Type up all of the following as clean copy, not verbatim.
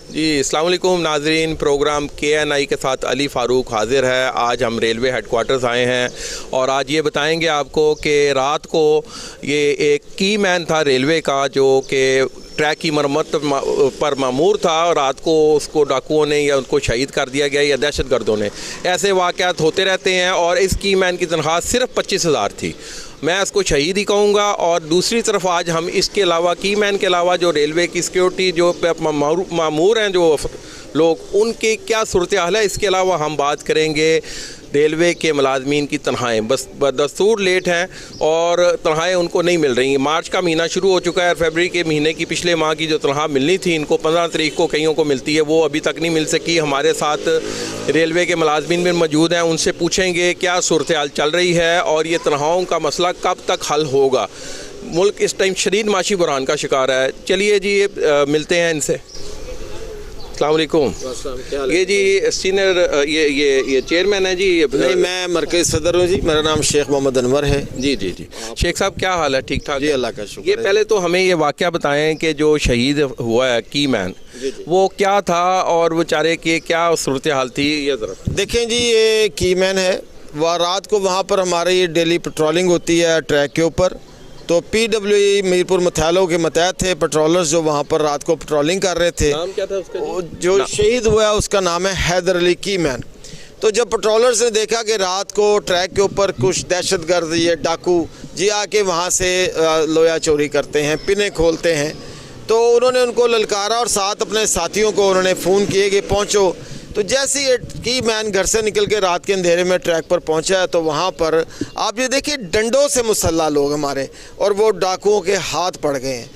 जी अस्सलाम वालेकुम नाजरीन, प्रोग्राम KNI के साथ अली फ़ारूक हाज़िर है। आज हम रेलवे हेडक्वार्टर्स आए हैं और आज ये बताएंगे आपको कि रात को ये एक की मैन था रेलवे का जो कि ट्रैक की मरम्मत पर मामूर था और रात को उसको डाकुओं ने या उनको शहीद कर दिया गया या दहशतगर्दों ने। ऐसे वाक़यात होते रहते हैं और इस की मैन की तनख्वाह सिर्फ 25,000 थी। मैं इसको शहीद ही कहूँगा। और दूसरी तरफ आज हम इसके अलावा की मैन के अलावा जो रेलवे की सिक्योरिटी जो मामूर हैं जो लोग, उनकी क्या सूरत हाल है, इसके अलावा हम बात करेंगे रेलवे के मुलाजमीन की तनख्वाहें बस बदस्तूर लेट हैं और तनख्वाहें उनको नहीं मिल रही। मार्च का महीना शुरू हो चुका है, फरवरी के महीने की पिछले माह की जो तनख्वाह मिलनी थी इनको 15 तारीख को कईयों को मिलती है, वो अभी तक नहीं मिल सकी। हमारे साथ रेलवे के मुलाजमीन भी मौजूद हैं, उनसे पूछेंगे क्या सूरत हाल चल रही है और ये तनख्वाहों का मसला कब तक हल होगा। मुल्क इस टाइम शदीद माशी बुरहान का शिकार है। चलिए जी मिलते हैं इनसे। अस्सलाम वालेकुम। ये जी सीनियर ये चेयरमैन है जी? नहीं, मैं मरकज़ी सदर हूँ जी। मेरा नाम शेख मोहम्मद अनवर है। जी जी जी। शेख साहब क्या हाल है? ठीक ठाक जी, अल्लाह का शुक्र। ये पहले तो हमें ये वाक़या बताएं कि जो शहीद हुआ है की मैन, वो क्या था और वो बेचारे की क्या सूरत हाल थी, ये ज़रा देखें जी। ये की मैन है, वह रात को वहाँ पर हमारे ये डेली पेट्रोलिंग होती है ट्रैक के ऊपर। तो PWE मीरपुर मथैलों के मतहत थे पेट्रोलर्स जो वहाँ पर रात को पेट्रोलिंग कर रहे थे। नाम क्या था उसका? जो शहीद हुआ है उसका नाम है हैदर अली की मैन। तो जब पेट्रोलर्स ने देखा कि रात को ट्रैक के ऊपर कुछ दहशतगर्द ये डाकू जी आके वहाँ से लोया चोरी करते हैं, पिने खोलते हैं, तो उन्होंने उनको ललकारा और साथ अपने साथियों को उन्होंने फ़ोन किए कि पहुँचो। तो जैसे ही की मैन घर से निकल के रात के अंधेरे में ट्रैक पर पहुंचा है तो वहाँ पर आप ये देखिए डंडों से मुसल्ला लोग हमारे, और वो डाकुओं के हाथ पड़ गए हैं।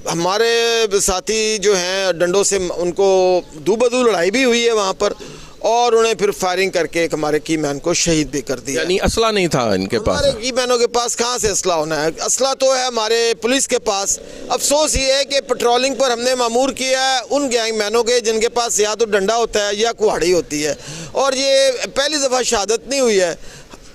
हमारे साथी जो हैं डंडों से उनको दू बदू लड़ाई भी हुई है वहाँ पर, और उन्हें फिर फायरिंग करके एक हमारे की मैन को शहीद भी कर दिया। यानी असला नहीं था इनके पास? हमारे की मैनों के पास कहाँ से असला होना है? असला तो है हमारे पुलिस के पास। अफसोस ये है कि पेट्रोलिंग पर हमने मामूर किया है उन गैंग मैनों के जिनके पास या तो डंडा होता है या कुहाड़ी होती है, और ये पहली दफ़ा शहादत नहीं हुई है।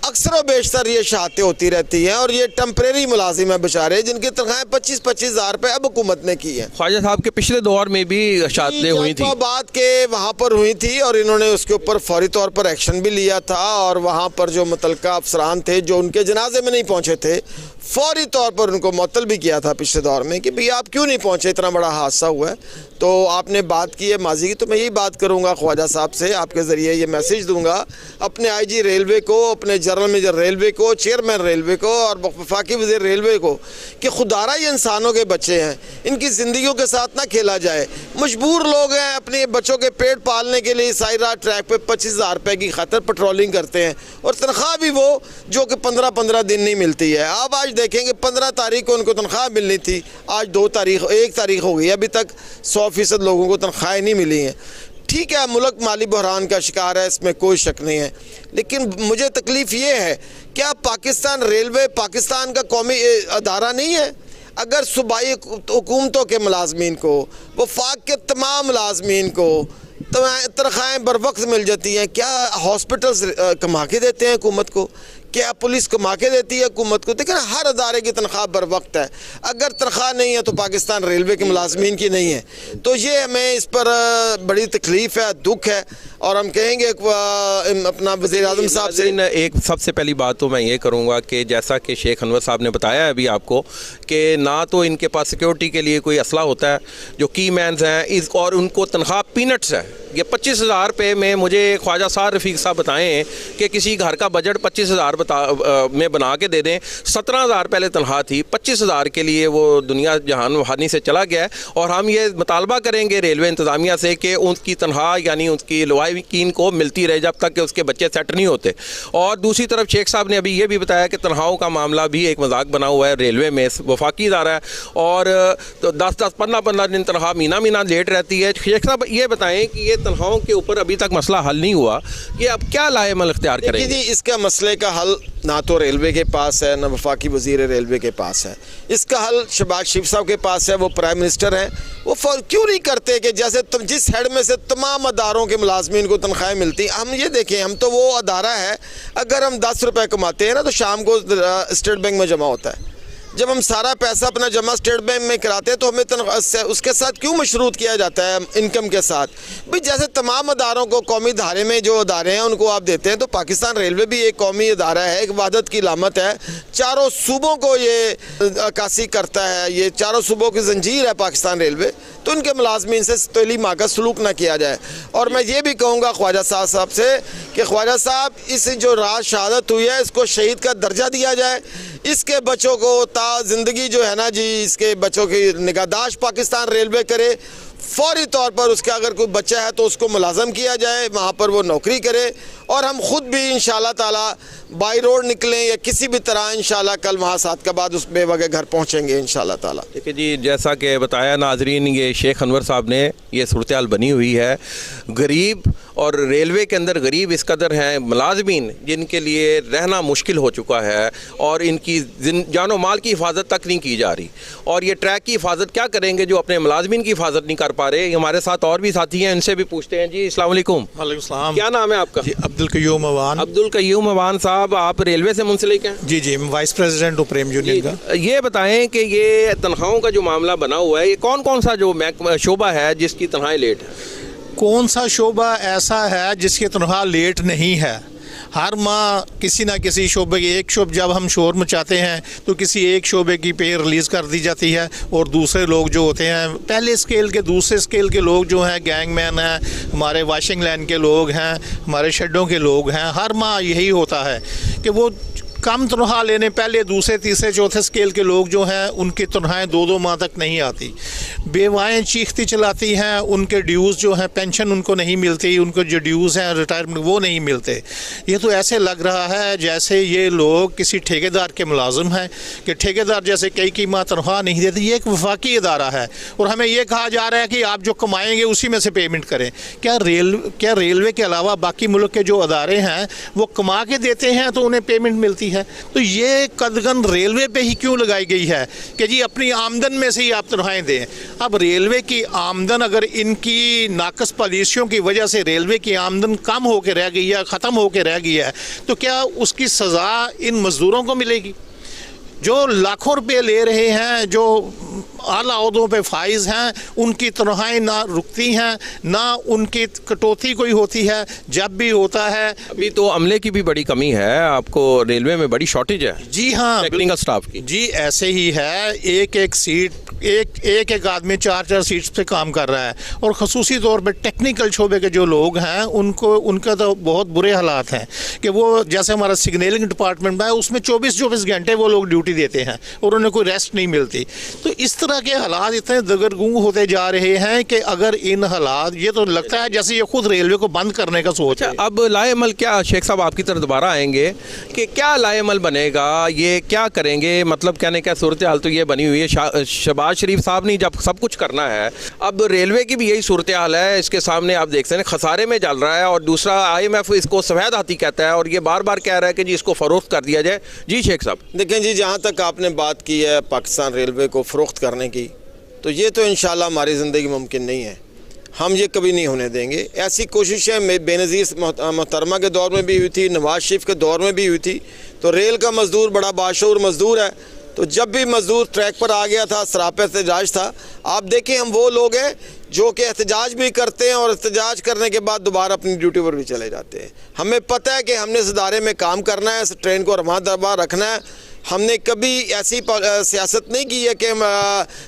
अक्सर व बेशतर ये शहादतें होती रहती हैं और ये टेम्परेरी मुलाजिम है बेचारे जिनकी तनख्वाहें 25-25 हज़ार रुपये अब हुकूमत ने की है। ख्वाजा साहब के पिछले दौर में भी शहादतें हुई थी, बात के वहाँ पर हुई थी और इन्होंने उसके ऊपर फौरी तौर पर एक्शन भी लिया था, और वहाँ पर जो मुतलका अफसरान थे जो उनके जनाजे में नहीं पहुँचे थे फौरी तौर पर उनको मुअत्तल भी किया था पिछले दौर में कि भैया आप क्यों नहीं पहुँचे, इतना बड़ा हादसा हुआ है। तो आपने बात की है माजी की, तो मैं यही बात करूँगा ख्वाजा साहब से, आपके ज़रिए ये मैसेज दूँगा अपने IG रेलवे को, अपने जनरल मैनेजर रेलवे को, चेयरमैन रेलवे को और वफाकी वज़ीर रेलवे को कि खुदारा ये इंसानों के बच्चे हैं, इनकी ज़िंदगियों के साथ ना खेला जाए। मजबूर लोग हैं, अपने बच्चों के पेट पालने के लिए सारी रात ट्रैक पे 25,000 रुपये की खातर पेट्रोलिंग करते हैं, और तनख्वाह भी वो जो कि 15-15 दिन नहीं मिलती है। आप आज देखेंगे 15 तारीख को उनको तनख्वाह मिलनी थी, आज 1 तारीख हो गई, अभी तक 100% लोगों को तनख्वाहें नहीं मिली हैं। ठीक है, मुल्क माली बहरान का शिकार है, इसमें कोई शक नहीं है, लेकिन मुझे तकलीफ़ ये है क्या पाकिस्तान रेलवे पाकिस्तान का कौमी अदारा नहीं है? अगर सूबाई हुकूमतों के मुलाजमीन को, वफाक के तमाम मुलाजमीन को तनख्वाहें बर वक्त मिल जाती हैं, क्या हॉस्पिटल्स कमा के देते हैं हुकूमत को? क्या पुलिस कमा के देती है हुकूमत को? देखिए हर अदारे की तनख्वाह बर वक्त है, अगर तनख्वाह नहीं है तो पाकिस्तान रेलवे के मुलाजमीन की नहीं है। तो ये हमें इस पर बड़ी तकलीफ़ है, दुख है, और हम कहेंगे अपना वज़ीर आज़म साहब से एक सबसे पहली बात तो मैं ये करूँगा कि जैसा कि शेख अनवर साहब ने बताया अभी आपको कि ना तो इनके पास सिक्योरिटी के लिए कोई असला होता है जो की मैन्स हैं, और उनको तनख्वाह पीनट्स है। ये 25,000 रुपये में मुझे ख्वाजा सार रफ़ीक साहब बताएं कि किसी घर का बजट 25,000 में बना के दे दें। 17,000 पहले तनख्वाह थी, 25,000 के लिए वो दुनिया जहान वहानी से चला गया है। और हम ये मुतालबा करेंगे रेलवे इंतज़ामिया से कि उनकी तनख्वाह यानी उसकी लवाकिन को मिलती रहे जब तक कि उसके बच्चे सेट नहीं होते। और दूसरी तरफ शेख साहब ने अभी ये भी बताया कि तनख्वाहों का मामला भी एक मजाक बना हुआ है रेलवे में, वफाकी इदारा है, और तो 10-10, 15-15 दिन तनख्वाह महीना लेट रहती है। शेख साहब ये बताएं कि ये तनख्वाहों के ऊपर अभी तक मसला हल नहीं हुआ, कि अब क्या लाएमल इख्तियार करेंगे? जी, इसका मसले का हल ना तो रेलवे के पास है ना वफाकी वज़ीर रेलवे के पास है, इसका हल शहबाज शरीफ साहब के पास है, वो प्राइम मिनिस्टर हैं। वो क्यों नहीं करते कि जैसे तुम जिस हेड में से तमाम अदारों के मुलाजमीन को तनख्वाहें मिलती, हम ये देखें, हम तो वो अदारा है, अगर हम 10 रुपये कमाते हैं ना तो शाम को स्टेट बैंक में जमा होता है, जब हम सारा पैसा अपना जमा स्टेट बैंक में कराते हैं तो हमें उसके साथ क्यों मशरूत किया जाता है इनकम के साथ? भाई जैसे तमाम अदारों को कौमी धारे में जो अदारे हैं उनको आप देते हैं, तो पाकिस्तान रेलवे भी एक कौमी अदारा है, एक वहदत की लामत है, चारों सूबों को ये अक्कासी करता है, ये चारों सूबों की जंजीर है पाकिस्तान रेलवे, तो इनके मुलाजमीन से तोली माँ का सलूक ना किया जाए। और मैं ये भी कहूँगा ख्वाजा साहब से कि ख्वाजा साहब इस जो रात शहादत हुई है इसको शहीद का दर्जा दिया जाए, इसके बच्चों को ता ज़िंदगी जो है ना जी, इसके बच्चों की निगहदाश्त पाकिस्तान रेलवे करे, फौरी तौर पर उसका अगर कोई बच्चा है तो उसको मुलाजम किया जाए, वहाँ पर वो नौकरी करे, और हम खुद भी इंशाल्लाह ताला बाई रोड निकलें या किसी भी तरह इंशाल्लाह कल वहाँ 7 के बाद उस बेवा के घर पहुँचेंगे इंशाल्लाह ताला। देखिए जी, जैसा कि बताया नाजरीन, ये शेख अनवर साहब ने ये सूरत हाल बनी हुई है। गरीब और रेलवे के अंदर गरीब इस कदर हैं मुलाजमीन जिनके लिए रहना मुश्किल हो चुका है और इनकी जानो माल की हिफाजत तक नहीं की जा रही, और ये ट्रैक की हिफाजत क्या करेंगे जो अपने मुलाजमीन की हिफाजत नहीं कर पा रहे। हमारे साथ और भी साथी हैं, इनसे भी पूछते हैं। जी अस्सलाम वालेकुम। वालेकुम सलाम। क्या नाम है आपका? जी अब्दुल कयूम अवान। अब्दुल कयूम अवान साहब, आप रेलवे से मुंसलिक हैं? जी जी, मैं वाइस प्रेसिडेंट हूँ प्रेम यूनियन का। ये बताएं कि ये तनख्वाहों का जो मामला बना हुआ है, ये कौन कौन सा जो शोबा है जिसकी तनख्वाहें लेट है? कौन सा शोबा ऐसा है जिसकी तनख्वाह लेट नहीं है? हर माह किसी ना किसी शोबे की एक जब हम शोर मचाते हैं तो किसी एक शोबे की पे रिलीज़ कर दी जाती है, और दूसरे लोग जो होते हैं पहले स्केल के दूसरे स्केल के लोग जो हैं, गैंगमैन हैं, हमारे वाशिंग लाइन के लोग हैं, हमारे शेडों के लोग हैं, हर माह यही होता है कि वो कम तनख्वाह लेने पहले दूसरे तीसरे चौथे स्केल के लोग जो हैं उनकी तनख्वाहें 2-2 माह तक नहीं आती, बेवाएँ चीखती चलाती हैं, उनके ड्यूज़ जो हैं पेंशन उनको नहीं मिलती, उनको जो ड्यूज़ हैं रिटायरमेंट वो नहीं मिलते। ये तो ऐसे लग रहा है जैसे ये लोग किसी ठेकेदार के मुलाजिम हैं कि ठेकेदार जैसे कई माह तनख्वाह नहीं देते। ये एक वफाकी अदारा है और हमें ये कहा जा रहा है कि आप जो कमाएँगे उसी में से पेमेंट करें। क्या रेलवे के अलावा बाकी मुल्क के जो अदारे हैं वो कमा के देते हैं तो उन्हें पेमेंट मिलती है? तो ये कदगन रेलवे पे ही क्यों लगाई गई है कि जी अपनी आमदन में से ही आप तनख्वाहें दें? अब रेलवे की आमदन अगर इनकी नाकस पॉलिसियों की वजह से रेलवे की आमदन कम होकर रह गई है, ख़त्म होकर रह गई है, तो क्या उसकी सज़ा इन मज़दूरों को मिलेगी जो लाखों रुपए ले रहे हैं, जो आला ओहदों पे फाइज हैं? उनकी तनख्वाहें ना रुकती हैं, ना उनकी कटौती कोई होती है। जब भी होता है, अभी तो अमले की भी बड़ी कमी है, आपको रेलवे में बड़ी शॉर्टेज है। जी हाँ, टेक्निकल स्टाफ की। जी ऐसे ही है, एक सीट एक आदमी 4 सीट्स पे काम कर रहा है, और ख़ुसूसी तौर पे टेक्निकल शोबे के जो लोग हैं उनका तो बहुत बुरे हालात हैं कि वो जैसे हमारा सिग्नलिंग डिपार्टमेंट है उसमें 24 घंटे वो लोग ड्यूटी देते हैं और उन्हें कोई रेस्ट नहीं मिलती। तो इस तरह के हालात इतने दगरगूं होते जा रहे हैं कि अगर इन हालात, ये तो लगता है जैसे ये खुद रेलवे को बंद करने का सोच है। अब लाएमल क्या, शेख साहब आपकी तरफ दोबारा आएंगे कि क्या लाएमल बनेगा, ये क्या करेंगे? मतलब कहने का सूरत हाल तो ये बनी हुई है, शहबाज शरीफ साहब ने जब सब कुछ करना है, अब रेलवे की भी यही सूरत हाल है। इसके सामने आप देख सकते हैं खसारे में चल रहा है, और दूसरा IMF इसको सफ़ेद हाथी कहता है और ये बार बार कह रहा है कि जी इसको फ़रोख्त कर दिया जाए। जी शेख साहब। देखें जी, जहाँ तक आपने बात की है पाकिस्तान रेलवे को फ़रोख्त करने की, तो ये तो इंशाल्लाह हमारी ज़िंदगी मुमकिन नहीं है, हम ये कभी नहीं होने देंगे। ऐसी कोशिशें बेनज़ीर मोहतरमा के दौर में भी हुई थी, नवाज शरीफ के दौर में भी हुई थी। तो रेल का मज़दूर बड़ा बाशऊर मज़दूर है, तो जब भी मज़दूर ट्रैक पर आ गया था, सरापे एहतजाज था। आप देखें, हम वो लोग हैं जो कि एहतजाज भी करते हैं और एहतजाज करने के बाद दोबारा अपनी ड्यूटी पर भी चले जाते हैं। हमें पता है कि हमने इस इदारे में काम करना है, इस ट्रेन को रवां दरबार रखना है। हमने कभी ऐसी सियासत नहीं की है कि हम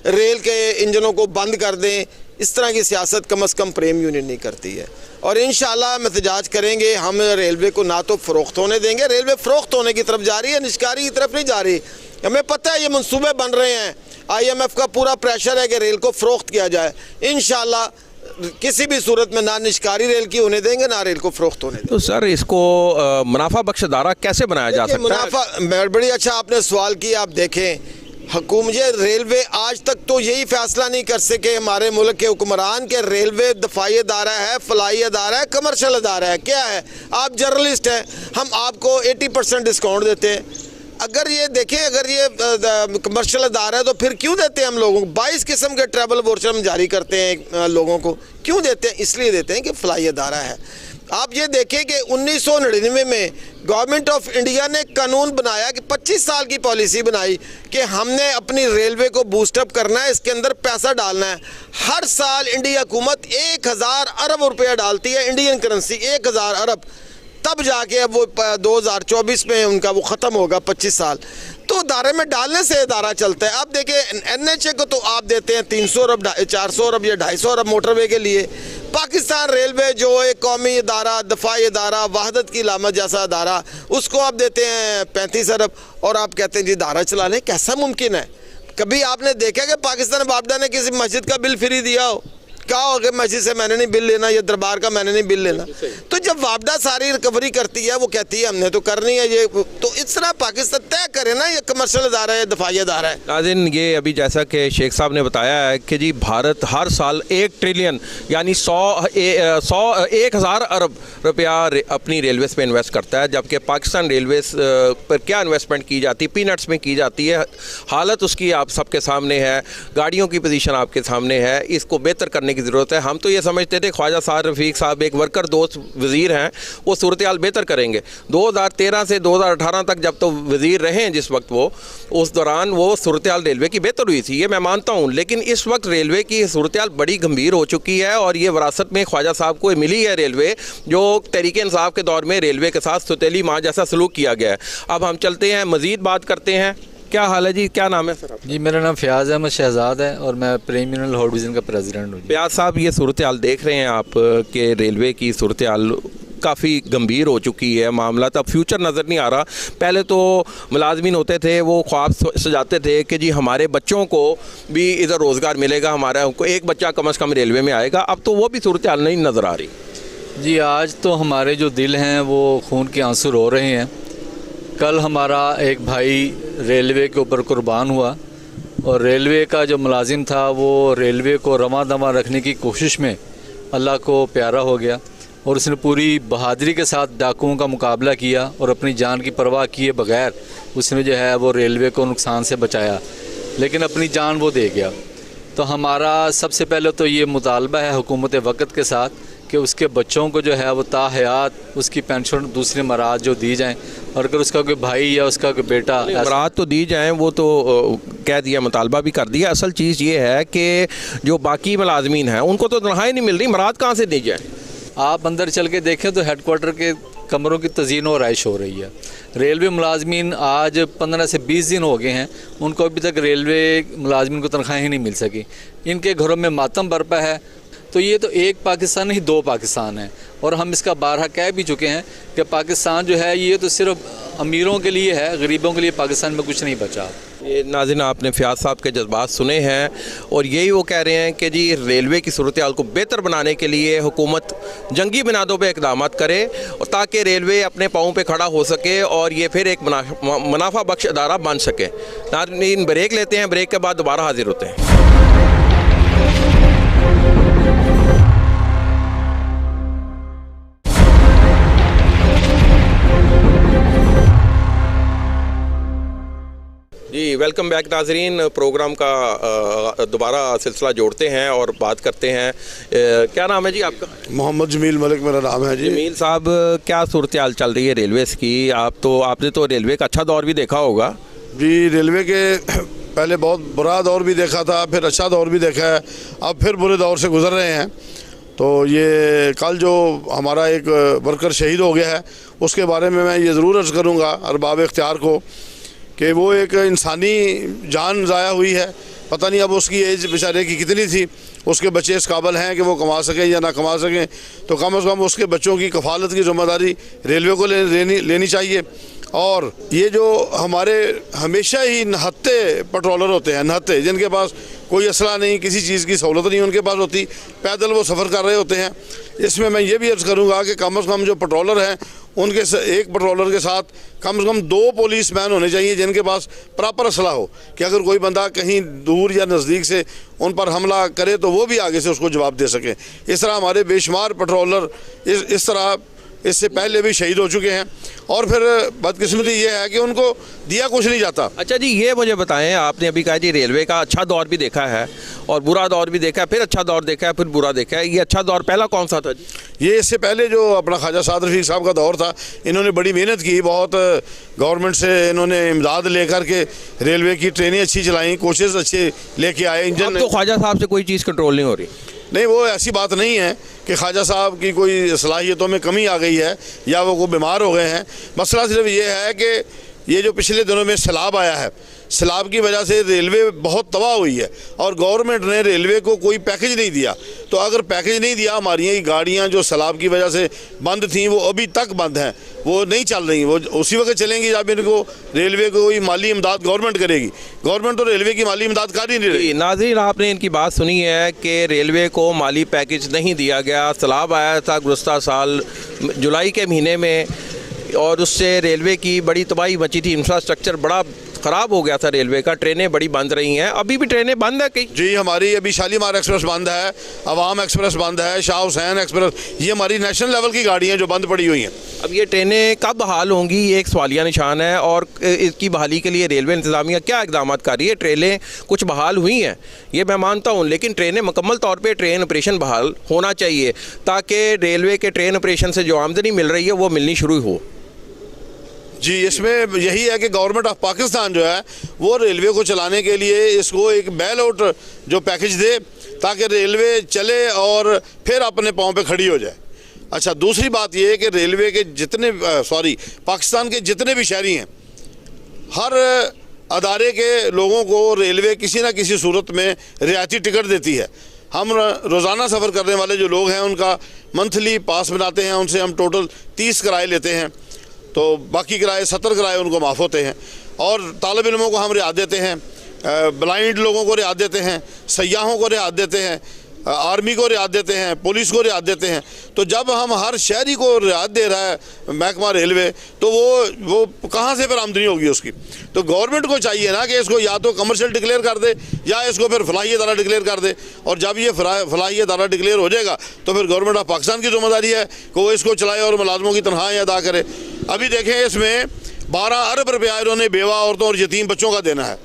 रेल के इंजनों को बंद कर दें। इस तरह की सियासत कम से कम प्रेम यूनियन नहीं करती है, और इंशाल्लाह हम एहतजाज करेंगे। हम रेलवे को ना तो फ़रोख्त होने देंगे, रेलवे फ़रोख्त होने की तरफ जा रही है, निष्कारी की तरफ नहीं जा रही। हमें पता है ये मंसूबे बन रहे हैं, IMF का पूरा प्रेशर है कि रेल को फ़रोख्त किया जाए। इंशाल्लाह किसी भी सूरत में ना निष्कारी रेल की होने देंगे, ना रेल को फ़रोख्त होने देंगे। तो सर इसको मुनाफा बख्श अदारा कैसे बनाया जा सकता है? मुनाफा, बड़ी अच्छा आपने सवाल किया। आप देखें, हुकूमत रेलवे आज तक तो यही फैसला नहीं कर सके हमारे मुल्क के हुक्मरान के रेलवे दफाई अदारा है, फलाई अदारा है, कमर्शियल अदारा है। क्या है? आप जर्नलिस्ट हैं, हम आपको 80% डिस्काउंट देते हैं। अगर ये देखें, अगर ये कमर्शियल अदारा है तो फिर क्यों देते हैं हम लोगों को? 22 किस्म के ट्रैवल वाउचर हम जारी करते हैं लोगों को। क्यों देते हैं? इसलिए देते हैं कि फलाई अदारा है। आप ये देखें कि 1999 में गवर्नमेंट ऑफ इंडिया ने कानून बनाया कि 25 साल की पॉलिसी बनाई कि हमने अपनी रेलवे को बूस्टअप करना है, इसके अंदर पैसा डालना है। हर साल इंडिया हुकूमत 1000 अरब रुपया डालती है, इंडियन करेंसी 1000 अरब। तब जाके अब वो 2024 में उनका वो ख़त्म होगा 25 साल। तो इदारे में डालने से इदारा चलता है। अब देखिए NHA को तो आप देते हैं 300 अरब 400 अरब या 250 अरब मोटरवे के लिए। पाकिस्तान रेलवे जो एक कौमी इदारा, दफाई इदारा, वहदत की लामत जैसा इदारा, उसको आप देते हैं 35 अरब और आप कहते हैं जी इदारा चला लें। कैसा मुमकिन है? कभी आपने देखा कि पाकिस्तान वापडा ने किसी मस्जिद का बिल फ्री दिया हो? क्या हो गया मस्जिद से मैंने नहीं बिल लेना या दरबार का मैंने नहीं बिल लेना। तो जब वापडा सारी रिकवरी करती है वो कहती है हमने तो करनी है ये, तो इस तरह पाकिस्तान तय करे ना ये कमर्शियल इदारा है, दफाई इदारा है। नाज़रीन, ये अभी जैसा कि शेख साहब ने बताया है कि जी भारत हर साल 1 ट्रिलियन यानी 1000 अरब रुपया अपनी रेलवेज़ पे इन्वेस्ट करता है, जबकि पाकिस्तान रेलवेज़ पर क्या इन्वेस्टमेंट की जाती है, पीनट्स में की जाती है। हालत उसकी आप सबके सामने है, गाड़ियों की पोजीशन आपके सामने है, इसको बेहतर करने की ज़रूरत है। हम तो ये समझते थे ख्वाजा साद रफ़ीक साहब एक वर्कर दोस्त वज़ीर हैं, वो सूरत हाल बेहतर करेंगे। 2013 से 2018 तक जब तो वज़ीर रहे हैं जिस वक्त वो, उस दौरान वो सूरत हाल रेलवे की बेहतर हुई थी, ये मैं मानता हूँ। लेकिन इस वक्त रेलवे की सूरत हाल बड़ी गंभीर हो चुकी है और ये विरासत में ख्वाजा साहब को मिली है रेलवे, जो तहरीक इंसाफ के दौर में रेलवे के साथ सौतेली माँ जैसा सलूक किया गया है। अब हम चलते हैं, मज़ीद बात करते हैं। क्या हाल है जी, क्या नाम है सर आपका? जी मेरा नाम फ़याज़ अहमद शहजाद है और मैं प्रीमिनल हॉट डिवीज़न का प्रेसिडेंट हूँ। फ़याज़ साहब, ये सूरत हाल देख रहे हैं आप कि रेलवे की सूरत हाल काफ़ी गंभीर हो चुकी है, मामला अब फ्यूचर नज़र नहीं आ रहा। पहले तो मुलाजमीन होते थे वो ख्वाब सजाते थे कि जी हमारे बच्चों को भी इधर रोज़गार मिलेगा, हमारा उनको एक बच्चा कम से कम रेलवे में आएगा। अब तो वो भी सूरत हाल नहीं नज़र आ रही। जी आज तो हमारे जो दिल हैं वो खून के आंसू रो रहे हैं। कल हमारा एक भाई रेलवे के ऊपर कुर्बान हुआ और रेलवे का जो मुलाजिम था वो रेलवे को रवां दवां रखने की कोशिश में अल्लाह को प्यारा हो गया और उसने पूरी बहादुरी के साथ डाकुओं का मुकाबला किया और अपनी जान की परवाह किए बगैर उसने जो है वो रेलवे को नुकसान से बचाया, लेकिन अपनी जान वो दे गया। तो हमारा सबसे पहले तो ये मुतालबा है हुकूमत वक़्त के साथ कि उसके बच्चों को जो है वो ताहयात उसकी पेंशन दूसरे मराद जो दी जाएं, और अगर उसका कोई भाई या उसका कोई बेटा मराद तो दी जाएं, वो तो कह दिया, मुतालबा भी कर दिया। असल चीज़ ये है कि जो बाकी मुलाजमीन हैं उनको तो तनख्वाही नहीं मिल रही, मराद कहाँ से दी जाए? आप अंदर चल के देखें तो हेडक्वार्टर के कमरों की तज़ीन और आइश हो रही है। रेलवे मुलाजमीन आज 15 से 20 दिन हो गए हैं, उनको अभी तक रेलवे मुलाजमीन को तनख्वाही नहीं मिल सकी। इनके घरों में मातम बरपा है। तो ये तो एक पाकिस्तान नहीं 2 पाकिस्तान है, और हम इसका बारहा कह भी चुके हैं कि पाकिस्तान जो है ये तो सिर्फ अमीरों के लिए है, गरीबों के लिए पाकिस्तान में कुछ नहीं बचा। ये नाज़रीन, आपने फ़याज़ साहब के जज्बात सुने हैं और यही वो कह रहे हैं कि जी रेलवे की सूरत हाल को बेहतर बनाने के लिए हुकूमत जंगी बुनियादों पे इक़दाम करे और ताकि रेलवे अपने पाँव पे खड़ा हो सके और ये फिर एक मुनाफा बख्श अदारा बन सके। नाज़रीन, ब्रेक लेते हैं, ब्रेक के बाद दोबारा हाजिर होते हैं। जी वेलकम बैक नाजरीन, प्रोग्राम का दोबारा सिलसिला जोड़ते हैं और बात करते हैं। क्या नाम है जी आपका? मोहम्मद जमील मलिक मेरा नाम है जी। जमील साहब, क्या सूरत हाल चल रही है रेलवेज़ की? आपने तो रेलवे का अच्छा दौर भी देखा होगा। जी रेलवे के पहले बहुत बुरा दौर भी देखा था, फिर अच्छा दौर भी देखा है, अब फिर बुरे दौर से गुजर रहे हैं। तो ये कल जो हमारा एक वर्कर शहीद हो गया है उसके बारे में मैं ये ज़रूर अर्ज़ करूँगा अरबाब इख्तियार को कि वो एक इंसानी जान ज़ाया हुई है। पता नहीं अब उसकी एज बेचारे की कितनी थी, उसके बच्चे इस काबिल हैं कि वो कमा सकें या ना कमा सकें, तो कम से कम उसके बच्चों की कफ़ालत की ज़िम्मेदारी रेलवे को लेनी चाहिए। और ये जो हमारे हमेशा ही नहत्ते पेट्रोलर होते हैं, नहत्ते जिनके पास कोई असला नहीं, किसी चीज़ की सहूलत नहीं उनके पास होती, पैदल वो सफ़र कर रहे होते हैं। इसमें मैं ये भी अर्ज़ करूँगा कि कम से कम जो पेट्रोलर हैं उनके एक पेट्रोलर के साथ कम से कम 2 पुलिसमैन होने चाहिए जिनके पास प्रॉपर असला हो कि अगर कोई बंदा कहीं दूर या नज़दीक से उन पर हमला करे तो वो भी आगे से उसको जवाब दे सकें। इस तरह हमारे बेशुमार पेट्रोलर इस तरह इससे पहले भी शहीद हो चुके हैं और फिर बदकिस्मती ये है कि उनको दिया कुछ नहीं जाता। अच्छा जी, ये मुझे बताएं, आपने अभी कहा जी रेलवे का अच्छा दौर भी देखा है और बुरा दौर भी देखा है, फिर अच्छा दौर देखा है, फिर बुरा देखा है। ये अच्छा दौर पहला कौन सा था जी? ये इससे पहले जो अपना ख्वाजा साद रफ़ीक साहब का दौर था, इन्होंने बड़ी मेहनत की, बहुत गवर्नमेंट से इन्होंने इमदाद लेकर के रेलवे की ट्रेनें अच्छी चलाई, कोचेज़ अच्छे लेके आए। इंजन तो ख्वाजा साहब से कोई चीज़ कंट्रोल नहीं हो रही? नहीं, वो ऐसी बात नहीं है कि ख्वाजा साहब की कोई सलाहियतों में कमी आ गई है या वो बीमार हो गए हैं। मसला सिर्फ ये है कि ये जो पिछले दिनों में सैलाब आया है, सैलाब की वजह से रेलवे बहुत तबाह हुई है और गवर्नमेंट ने रेलवे को कोई पैकेज नहीं दिया। तो अगर पैकेज नहीं दिया, हमारी ये गाड़ियाँ जो सैलाब की वजह से बंद थीं वो अभी तक बंद हैं, वो नहीं चल रही, वो उसी वक्त चलेंगी जब इनको रेलवे को कोई माली इमदाद गवर्नमेंट करेगी। गवर्नमेंट तो रेलवे की माली इमदाद कर ही नहीं रही। नाज़रीन, आपने इनकी बात सुनी है कि रेलवे को माली पैकेज नहीं दिया गया। सैलाब आया था गुज़श्ता साल जुलाई के महीने में और उससे रेलवे की बड़ी तबाही मची थी, इंफ्रास्ट्रक्चर बड़ा ख़राब हो गया था रेलवे का, ट्रेनें बड़ी बंद रही हैं, अभी भी ट्रेनें बंद है कई जी। हमारी अभी शालीमार एक्सप्रेस बंद है, अवाम एक्सप्रेस बंद है, शाह हुसैन एक्सप्रेस, ये हमारी नेशनल लेवल की गाड़ियाँ जो बंद पड़ी हुई हैं। अब ये ट्रेनें कब बहाल होंगी, ये एक सवालिया निशान है। और इसकी बहाली के लिए रेलवे इंतज़ामिया क्या इक़दाम कर रही है? ट्रेनें कुछ बहाल हुई हैं, ये मैं मानता हूँ, लेकिन ट्रेनें मुकम्मल तौर पर ट्रेन ऑपरेशन बहाल होना चाहिए ताकि रेलवे के ट्रेन ऑपरेशन से जो आमदनी मिल रही है वो मिलनी शुरू हो। जी, इसमें यही है कि गवर्नमेंट ऑफ पाकिस्तान जो है वो रेलवे को चलाने के लिए इसको एक बेल आउट जो पैकेज दे ताकि रेलवे चले और फिर अपने पाँव पे खड़ी हो जाए। अच्छा, दूसरी बात ये है कि रेलवे के जितने पाकिस्तान के जितने भी शहरी हैं, हर अदारे के लोगों को रेलवे किसी न किसी सूरत में रियायती टिकट देती है। हम रोज़ाना सफ़र करने वाले जो लोग हैं उनका मंथली पास बनाते हैं, उनसे हम टोटल 30 किराए लेते हैं, तो बाकी किराए 70 किराए उनको माफ़ होते हैं। और तालिब इल्मों को हम रियायत देते हैं, ब्लाइंड लोगों को रियायत देते हैं, सयाहों को रियायत देते हैं, आर्मी को रियायत देते हैं, पुलिस को रियायत देते हैं। तो जब हम हर शहरी को रियायत दे रहा है महकमा रेलवे, तो वो कहाँ से फिर आमदनी होगी उसकी? तो गवर्नमेंट को चाहिए ना कि इसको या तो कमर्शियल डिक्लेयर कर दे या इसको फिर फलाही अदारा डिक्लेयर कर दे। और जब ये फलाही अदारा डिक्लेयर हो जाएगा तो फिर गवर्नमेंट ऑफ पाकिस्तान की जिम्मेदारी है कि वो इसको चलाए और मुलाजमों की तनख्वाहें अदा करे। अभी देखें, इसमें 12 अरब रुपया इन्होंने बेवा औरतों और यतीम बच्चों का देना है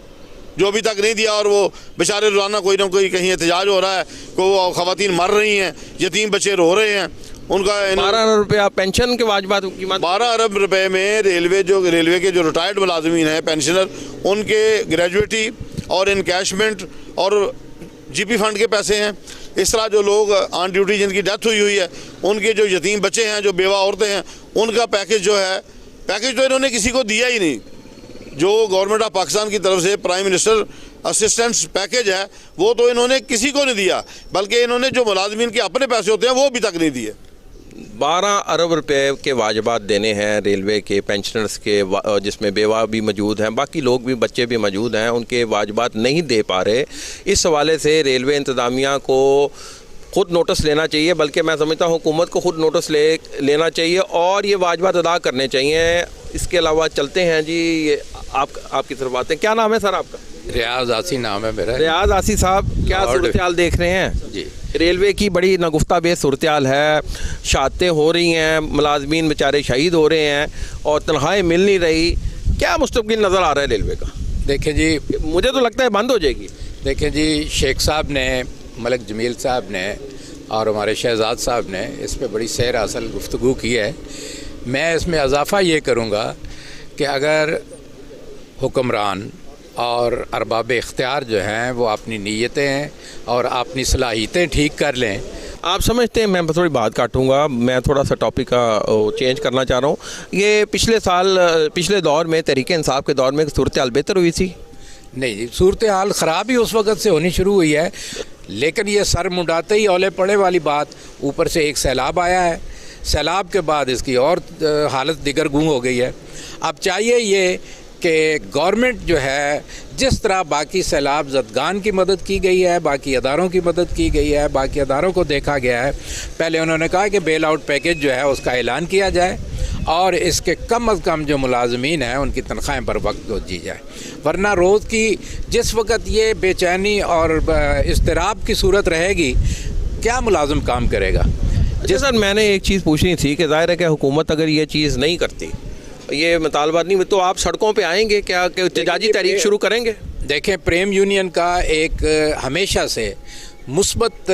जो अभी तक नहीं दिया, और वो बेचारे रोज़ाना कोई ना कोई कहीं एहतजाज हो रहा है, को ख़वातीन मर रही हैं, यतीम बच्चे रो रहे हैं, उनका 12 अरब रुपया पेंशन के वाजबात की 12 अरब रुपए में रेलवे के जो रिटायर्ड मुलाजमीन हैं, पेंशनर, उनके ग्रेजुएटी और इनकैशमेंट और जीपी फंड के पैसे हैं। इस तरह जो लोग ऑन ड्यूटी जिनकी डेथ हुई है, उनके जो यतीम बच्चे हैं, जो बेवा औरतें हैं, उनका पैकेज जो है, पैकेज तो इन्होंने किसी को दिया ही नहीं। जो गवर्नमेंट ऑफ पाकिस्तान की तरफ से प्राइम मिनिस्टर असिस्टेंस पैकेज है वो तो इन्होंने किसी को नहीं दिया, बल्कि इन्होंने जो मुलाजमीन के अपने पैसे होते हैं वो अभी तक नहीं दिए। 12 अरब रुपए के वाजबात देने हैं रेलवे के पेंशनर्स के, जिसमें बेवा भी मौजूद हैं, बाकी लोग भी, बच्चे भी मौजूद हैं, उनके वाजबात नहीं दे पा रहे। इस हवाले से रेलवे इंतज़ामिया को ख़ुद नोटिस लेना चाहिए, बल्कि मैं समझता हूँ हुकूमत को ख़ुद नोटिस लेना चाहिए और ये वाजबात अदा करने चाहिए। इसके अलावा चलते हैं जी, ये आपकी तरफ आते हैं। क्या नाम है सर आपका? रियाज आसी नाम है मेरा। रियाज आसी साहब, क्या सूरत-ए-हाल देख रहे हैं जी? रेलवे की बड़ी नगुफ्ता बेस सूरत-ए-हाल है, शहादतें हो रही हैं, मुलाजमीन बेचारे शहीद हो रहे हैं और तनख्वाहें मिल नहीं रही, क्या मुस्तक़बिल नज़र आ रहा है रेलवे का? देखें जी, मुझे तो लगता है बंद हो जाएगी। देखें जी, शेख साहब ने, मलिक जमील साहब ने और हमारे शहजाद साहब ने इस पर बड़ी सैर असल गुफ्तगू की है। मैं इसमें इजाफ़ा ये करूँगा कि अगर हुक्मरान और अरबाब इख्तियार जो हैं वो अपनी नीयतें और अपनी सलाहियतें ठीक कर लें। आप समझते हैं, मैं थोड़ी बात काटूंगा, मैं थोड़ा सा टॉपिक का चेंज करना चाह रहा हूँ। ये पिछले दौर में, तहरीक इंसाफ के दौर में सूरत हाल बेहतर हुई थी? नहीं जी, सूरत हाल ख़राब ही उस वक़्त से होनी शुरू हुई है, लेकिन ये सर मुंडाते ही औले पड़े वाली बात, ऊपर से एक सैलाब आया है, सैलाब के बाद इसकी और हालत दिगर गूं हो गई है। अब चाहिए ये कि गवर्नमेंट जो है, जिस तरह बाकी सैलाब ज़दगान की मदद की गई है, बाकी अदारों की मदद की गई है, बाकी अदारों को देखा गया है, पहले उन्होंने कहा कि बेल आउट पैकेज जो है उसका ऐलान किया जाए और इसके कम अज़ कम जो मुलाजमीन हैं उनकी तनख्वाहें पर वक्त दी जाए, वरना रोज़ की जिस वक्त ये बेचैनी और इज़्तिराब की सूरत रहेगी, क्या मुलाजिम काम करेगा? सर, मैंने एक चीज़ पूछनी थी कि ज़ाहिर है कि हुकूमत अगर ये चीज़ नहीं करती, ये मुतालबात नहीं, तो आप सड़कों पे आएंगे क्या, कि एहतजाजी तहरीक शुरू करेंगे? देखें, प्रेम यूनियन का एक हमेशा से मुस्बत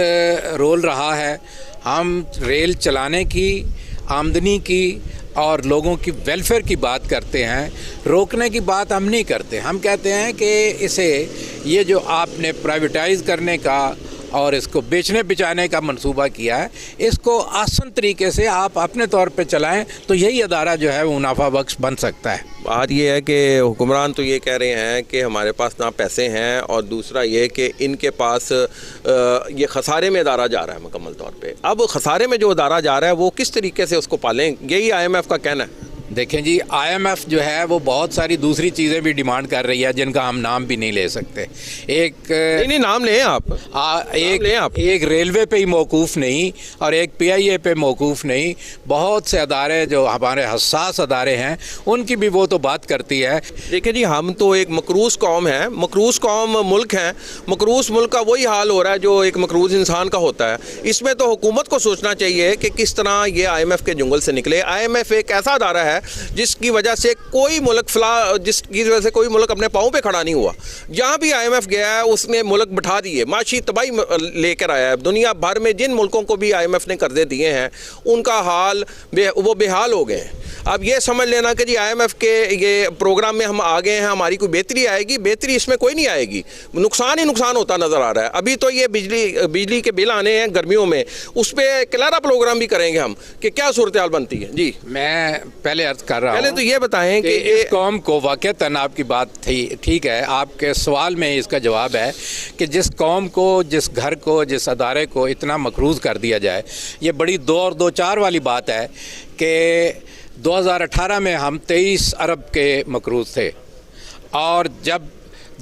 रोल रहा है। हम रेल चलाने की, आमदनी की और लोगों की वेलफेयर की बात करते हैं, रोकने की बात हम नहीं करते। हम कहते हैं कि इसे, ये जो आपने प्राइवेटाइज़ करने का और इसको बेचने बिचाने का मंसूबा किया है, इसको आसान तरीके से आप अपने तौर पे चलाएं तो यही अदारा जो है वो मुनाफा बख्श बन सकता है। बात ये है कि हुक्मरान तो ये कह रहे हैं कि हमारे पास ना पैसे हैं, और दूसरा ये कि इनके पास ये खसारे में अदारा जा रहा है मुकम्मल तौर पे। अब खसारे में जो अदारा जा रहा है वो किस तरीके से उसको पालें, यही IMF का कहना है। देखें जी, IMF जो है वो बहुत सारी दूसरी चीज़ें भी डिमांड कर रही है जिनका हम नाम भी नहीं ले सकते। एक नहीं नाम लें आप। एक रेलवे पे ही मौकूफ़ नहीं और एक PIA पे मौकूफ़ नहीं, बहुत से अदारे जो हमारे हसास अदारे हैं उनकी भी वो तो बात करती है। देखिए जी, हम तो एक मकरूज़ कौम है, मकरूज़ कौम मुल्क है, मकरूज़ मुल्क का वही हाल हो रहा है जो एक मकरूज़ इंसान का होता है। इसमें तो हुकूमत को सोचना चाहिए कि किस तरह ये IMF के जुंगल से निकले। IMF एक ऐसा अदारा है जिसकी वजह से कोई मुल्क जिसकी वजह से कोई मुल्क अपने पाँव पे खड़ा नहीं हुआ। जहाँ भी IMF गया है उसने मुल्क बिठा दिए, माशी तबाही लेकर आया है। दुनिया भर में जिन मुल्कों को भी IMF ने कर्जे दिए हैं उनका हाल वो बेहाल हो गए हैं। अब ये समझ लेना कि जी IMF के ये प्रोग्राम में हम आ गए हैं, हमारी कोई बेहतरी आएगी, बेहतरी इसमें कोई नहीं आएगी, नुकसान ही नुकसान होता नज़र आ रहा है। अभी तो ये बिजली के बिल आने हैं गर्मियों में, उस पर क्लारा प्रोग्राम भी करेंगे हम कि क्या सूरत हाल बनती है। जी मैं पहले अर्ज कर रहा हूँ, पहले तो ये बताएं कि इस कौम को वाक़तन आपकी बात थी, ठीक है, आपके सवाल में इसका जवाब है कि जिस कौम को, जिस घर को, जिस अदारे को इतना मकरूज़ कर दिया जाए, ये बड़ी दो और दो चार वाली बात है कि 2018 में हम 23 अरब के मकरूज़ थे, और जब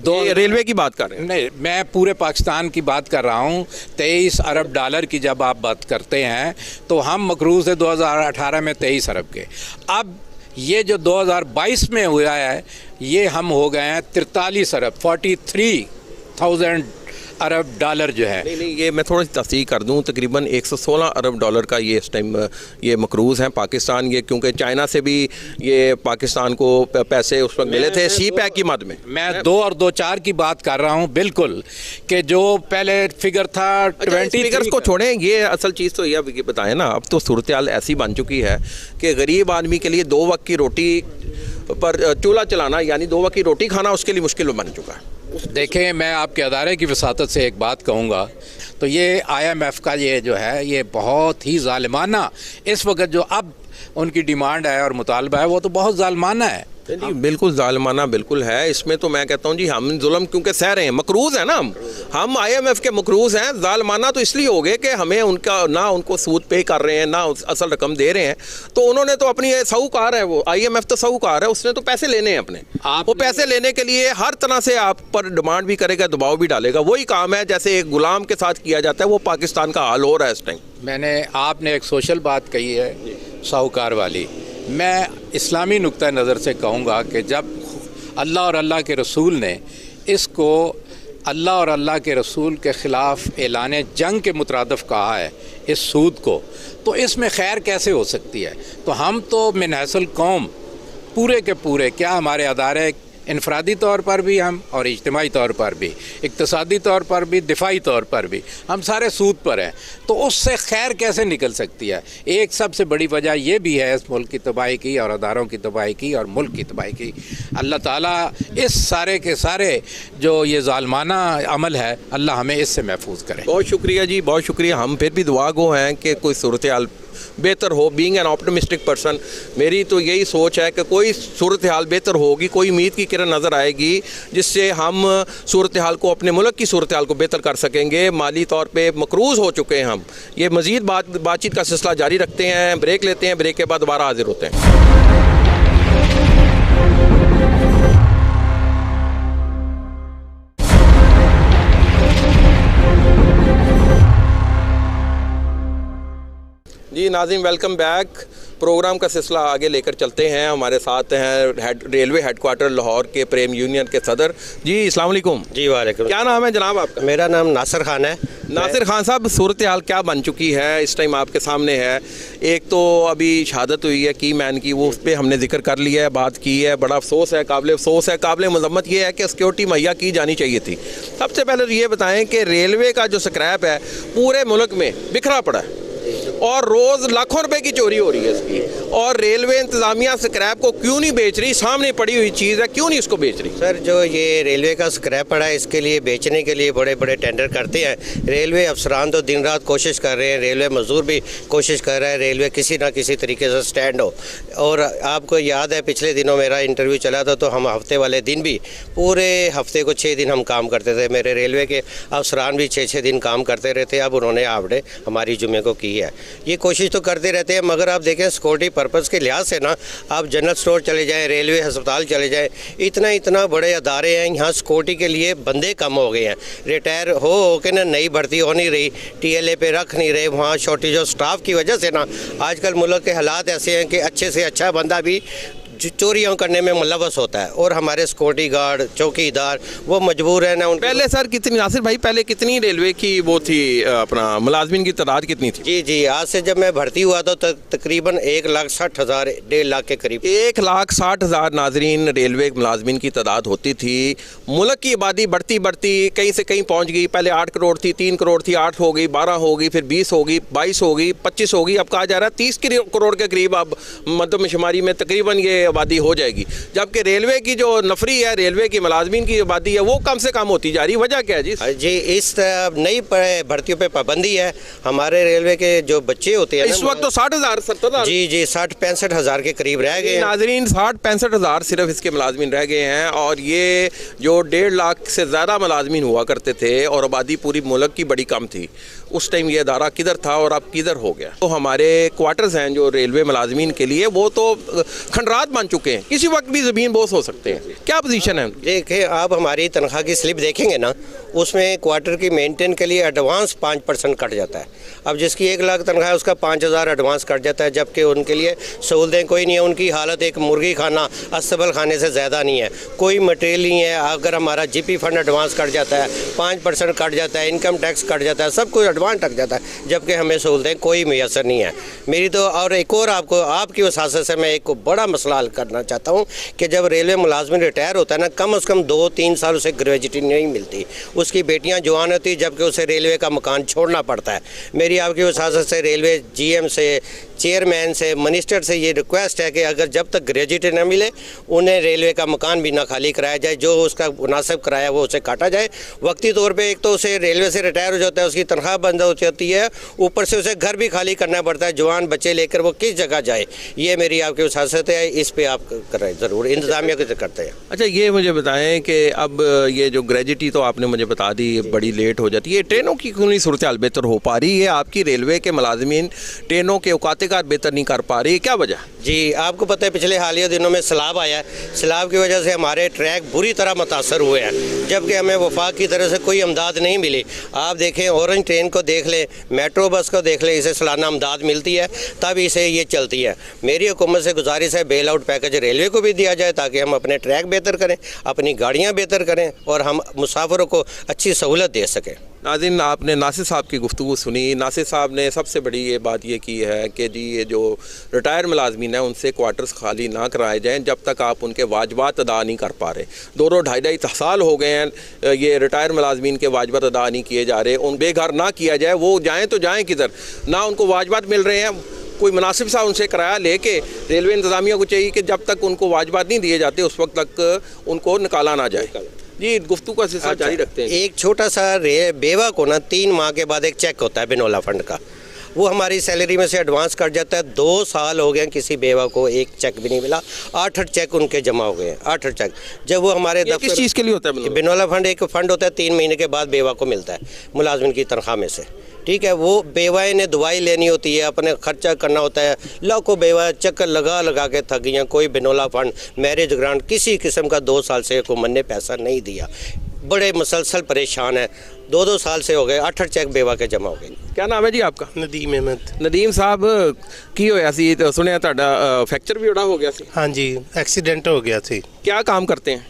रेलवे की बात कर रहे हैं, नहीं, मैं पूरे पाकिस्तान की बात कर रहा हूँ। 23 अरब डॉलर की जब आप बात करते हैं तो हम मकरूज़ थे 2018 में 23 अरब के। अब ये जो 2022 में हुआ है ये हम हो गए हैं 43 अरब, 43,000 अरब डॉलर जो है। नहीं, ये मैं थोड़ी सी तस्दीक कर दूं, तकरीबन 116 अरब डॉलर का ये इस टाइम ये मकरूज़ हैं पाकिस्तान। ये क्योंकि चाइना से भी ये पाकिस्तान को पैसे उस वक्त मिले थे सी पैक की मद में। मैं 2 और 2 4 की बात कर रहा हूं, बिल्कुल, कि जो पहले फिगर था 20 फिगर्स को छोड़ें, ये असल चीज़ तो ये बताएं ना। अब तो सूरत हाल ऐसी बन चुकी है कि गरीब आदमी के लिए 2 वक्त की रोटी पर चूल्हा चलाना, यानी 2 वक्त की रोटी खाना उसके लिए मुश्किल बन चुका है। देखें, मैं आपके अदारे की वसातत से एक बात कहूँगा, तो ये IMF का ये जो है ये बहुत ही ज़ालिमाना, इस वक्त जो अब उनकी डिमांड है और मुतालबा है वो तो बहुत ज़ालिमाना है। जी बिल्कुल ज़ालिमाना बिल्कुल है। इसमें तो मैं कहता हूँ जी हम जुल्म क्योंकि सह रहे हैं, मकरूज़ हैं ना, हम IMF के मकरूज़ हैं। ज़ालिमाना तो इसलिए हो गए कि हमें उनका ना उनको सूद पे कर रहे हैं ना असल रकम दे रहे हैं। तो उन्होंने तो अपनी साहूकार है, वो IMF तो साहूकार है, उसने तो पैसे लेने हैं अपने। वो पैसे लेने के लिए हर तरह से आप पर डिमांड भी करेगा, दबाव भी डालेगा। वही काम है जैसे एक गुलाम के साथ किया जाता है, वो पाकिस्तान का हाल हो रहा है इस टाइम। आपने एक सोशल बात कही है साहूकार वाली, मैं इस्लामी नुक्ता नज़र से कहूँगा कि जब अल्लाह और अल्लाह के रसूल ने इसको अल्लाह और अल्लाह के रसूल के ख़िलाफ़ ऐलान जंग के मुतरादिफ कहा है इस सूद को, तो इसमें खैर कैसे हो सकती है। तो हम तो मिन हैसल कौम पूरे के पूरे, क्या हमारे अदारे इनफरादी तौर पर भी हम और इज्तिमाई तौर पर भी, इक्तसादी तौर पर भी, दिफाई तौर पर भी, हम सारे सूद पर हैं। तो उससे खैर कैसे निकल सकती है। एक सबसे बड़ी वजह यह भी है इस मुल्क की तबाही की और अदारों की तबाही की और मुल्क की तबाही की। अल्लाह ताला इस सारे के सारे जो ये ज़ालिमाना अमल है, अल्लाह हमें इससे महफूज करे। बहुत शुक्रिया जी, बहुत शुक्रिया। हम फिर भी दुआ गो हैं कि कोई सूरत हाल बेहतर हो। बीइंग एन ऑप्टिमिस्टिक पर्सन, मेरी तो यही सोच है कि कोई सूरत हाल बेहतर होगी, कोई उम्मीद की किरण नज़र आएगी जिससे हम सूरत हाल को, अपने मुल्क की सूरत हाल को बेहतर कर सकेंगे। माली तौर पे मकरूज़ हो चुके हैं हम। ये मज़ीद बातचीत का सिलसिला जारी रखते हैं, ब्रेक लेते हैं, ब्रेक के बाद दोबारा हाजिर होते हैं। जी नाज़रीन, वेलकम बैक। प्रोग्राम का सिलसिला आगे लेकर चलते हैं। हमारे साथ हैं रेलवे हेडक्वार्टर लाहौर के प्रेम यूनियन के सदर जी। अस्सलाम वालेकुम। जी वालेकुम। क्या नाम है जनाब आपका? मेरा नाम नासिर खान है। नासिर खान साहब, सूरत हाल क्या बन चुकी है इस टाइम आपके सामने है। एक तो अभी शहादत हुई है की मैन की, वो उस पर हमने जिक्र कर लिया है, बात की है, बड़ा अफसोस है, काबिल अफसोस है। काबिल मजम्मत ये है कि सिक्योरिटी मुहैया की जानी चाहिए थी। सबसे पहले तो ये बताएं कि रेलवे का जो स्क्रैप है पूरे मुल्क में बिखरा पड़ा है और रोज़ लाखों रुपए की चोरी हो रही है इसकी, और रेलवे इंतज़ामिया स्क्रैप को क्यों नहीं बेच रही? सामने पड़ी हुई चीज़ है, क्यों नहीं इसको बेच रही? सर, जो ये रेलवे का स्क्रैप पड़ा है, इसके लिए बेचने के लिए बड़े बड़े टेंडर करते हैं। रेलवे अफसरान तो दिन रात कोशिश कर रहे हैं, रेलवे मजदूर भी कोशिश कर रहे हैं, रेलवे किसी ना किसी तरीके से स्टैंड हो। और आपको याद है पिछले दिनों मेरा इंटरव्यू चला था, तो हम हफ्ते वाले दिन भी पूरे हफ्ते को 6 दिन हम काम करते थे। मेरे रेलवे के अफसरान भी 6-6 दिन काम करते रहते। अब उन्होंने हाफ डे हमारी जुम्मे को की है। ये कोशिश तो करते रहते हैं, मगर आप देखें सिक्योरिटी पर्पज़ के लिहाज से ना, आप जनरल स्टोर चले जाएं, रेलवे अस्पताल चले जाएं, इतना बड़े अदारे हैं, यहाँ सिक्योरिटी के लिए बंदे कम हो गए हैं। रिटायर हो के ना नई भर्ती हो नहीं रही, TLA पे रख नहीं रहे, वहाँ शॉर्टेज ऑफ स्टाफ की वजह से ना आजकल मुल्क के हालात ऐसे हैं कि अच्छे से अच्छा बंदा भी चोरियां करने में मुलव्वस होता है, और हमारे सिक्योरिटी गार्ड, चौकीदार वो मजबूर है ना। पहले सर कितनी, नासिर भाई, पहले कितनी रेलवे की वो थी अपना मुलाजमीन की तादाद कितनी थी? जी, आज से जब मैं भर्ती हुआ तो तकरीबन 1,60,000 1.5 लाख के करीब 1,60,000 नाजरीन रेलवे मुलाजमीन की तादाद होती थी। मुल्क की आबादी बढ़ती कहीं से कहीं पहुँच गई। पहले 8 करोड़ थी, 3 करोड़ थी, 8 हो गई, 12 हो गई, फिर 20 हो गई, 22 हो गई, 25 हो गई, अब कहा जा रहा है 30 करोड़ के करीब अब मरदमशुमारी में तकरीबन ये आबादी हो जाएगी। जबकि रेलवे की जो नफरी है, रेलवे की मुलाजमीन की आबादी है, वो कम से कम होती जा रही। वजह क्या है जी? जी, इस नई भर्तियों पे पाबंदी है। हमारे रेलवे के जो बच्चे होते हैं इस वक्त तो 60,000 70,000 जी 60-65 के करीब रह गए नाजरीन। 60-65 सिर्फ इसके मुलाजमीन रह गए हैं, और ये जो 1.5 लाख से ज़्यादा मुलाजमीन हुआ करते थे और आबादी पूरी मुल्क की बड़ी कम थी, उस टाइम ये अदारा किधर था और अब किधर हो गया? तो हमारे क्वार्टर्स हैं जो रेलवे मुलाजमीन के लिए, वो तो खंडरात बन चुके हैं, किसी वक्त भी ज़मीन बोस हो सकते हैं। क्या पोजीशन है? देखिए, आप हमारी तनख्वाह की स्लिप देखेंगे ना, उसमें क्वार्टर की मेंटेन के लिए एडवांस 5% कट जाता है। अब जिसकी 1 लाख तनख्वाह है उसका 5,000 एडवांस कट जाता है, जबकि उनके लिए सहूलतें कोई नहीं है। उनकी हालत एक मुर्गी खाना अस्तबल खाने से ज़्यादा नहीं है, कोई मटेरियल नहीं है। अगर हमारा GP फंड एडवांस कट जाता है, 5% कट जाता है, इनकम टैक्स कट जाता है, सब कुछ एडवांस कट जाता है, जबकि हमें सहूलतें कोई मैसर नहीं है। मेरी तो, और एक और आपकी वसासत से मैं एक बड़ा मसला हल करना चाहता हूँ कि जब रेलवे मुलाजमिन रिटायर होता है ना, कम से कम 2-3 साल उसे ग्रेजुएटी नहीं मिलती, उसकी बेटियां जवान होती, जबकि उसे रेलवे का मकान छोड़ना पड़ता है। मेरी आपकी वसासत से रेलवे GM से, चेयरमैन से, मिनिस्टर से ये रिक्वेस्ट है कि अगर जब तक ग्रेजुएटी न मिले उन्हें रेलवे का मकान भी ना खाली कराया जाए, जो उसका मुनासिब किराया वो उसे काटा जाए वक्ती तौर पे। एक तो उसे रेलवे से रिटायर हो जाता है, उसकी तनख्वाह बंद हो जाती है, ऊपर से उसे घर भी खाली करना पड़ता है। जवान बच्चे लेकर वो किस जगह जाए? ये मेरी आपकी वसासत है, इस पर आप कर रहे हैं, ज़रूर इंतजामिया कैसे करते हैं। अच्छा, ये मुझे बताएं कि अब ये जो ग्रेजुएटी तो आपने मुझे बता दी बड़ी लेट हो जाती है, ट्रेनों की क्यों नहीं सूरत हाल बेहतर हो पा रही है? आपकी रेलवे के मुलाजमीन ट्रेनों के औकात-ए-कार बेहतर नहीं कर पा रही, क्या वजह? जी, आपको पता है पिछले हालिया दिनों में सैलाब आया है, सैलाब की वजह से हमारे ट्रैक बुरी तरह मुतासर हुए हैं, जबकि हमें वफाक की तरफ से कोई इमदाद नहीं मिली। आप देखें, ऑरेंज ट्रेन को देख लें, मेट्रो बस को देख लें, इसे सालाना इमदाद मिलती है, तब इसे ये चलती है। मेरी हुकूमत से गुजारिश है बेल आउट पैकेज रेलवे को भी दिया जाए, ताकि हम अपने ट्रैक बेहतर करें, अपनी गाड़ियाँ बेहतर करें और हम मुसाफिरों को अच्छी सहूलत दे सकें। नाज़रीन, आपने नासिर साहब की गुफ्तगू सुनी। नासिर साहब ने सबसे बड़ी ये बात ये की है कि जी ये जो रिटायर मुलाजमीन हैं उनसे क्वार्टर्स खाली ना कराए जाएं जब तक आप उनके वाजबात अदा नहीं कर पा रहे। 2-2 साल हो गए हैं ये रिटायर मुलाजमीन के वाजबात अदा नहीं किए जा रहे, उन बेघर ना किया जाए। वो जाएँ तो जाएँ किधर? ना उनको वाजबात मिल रहे हैं। कोई मुनासिब सा उनसे किराया लेके रेलवे इंतज़ामिया को चाहिए कि जब तक उनको वाजबात नहीं दिए जाते उस वक्त तक उनको निकाला ना जाए। जी, गुफ्तगू का सिलसिला जारी रखते हैं। एक छोटा सा बेवा को ना 3 माह के बाद एक चेक होता है बिनोला फंड का, वो हमारी सैलरी में से एडवांस कट जाता है। 2 साल हो गए किसी बेवा को एक चेक भी नहीं मिला। 8 चेक उनके जमा हो गए हैं, 8 चेक। जब वो हमारे किस चीज़ के लिए होता है? बिनोला फंड एक फंड होता है, 3 महीने के बाद बेवा को मिलता है मुलाजमिन की तनख्वाह में से, ठीक है। वो बेवाए ने दवाई लेनी होती है, अपने खर्चा करना होता है। लाखों बेवा चक्कर लगा के थक गई। कोई बिनोला फंड, मैरिज ग्रांट, किसी किस्म का 2 साल से हुकूमत ने पैसा नहीं दिया। बड़े मुसलसल परेशान है, 2-2 साल से हो गए। 8 चेक बेवा के जमा हो गए। क्या नाम है जी आपका? नदीम अहमद। नदीम साहब, की होया सी? तो सुनिया तुहाडा फ्रैक्चर भी बड़ा हो गया सी? हाँ जी, एक्सीडेंट हो गया थी। क्या काम करते हैं?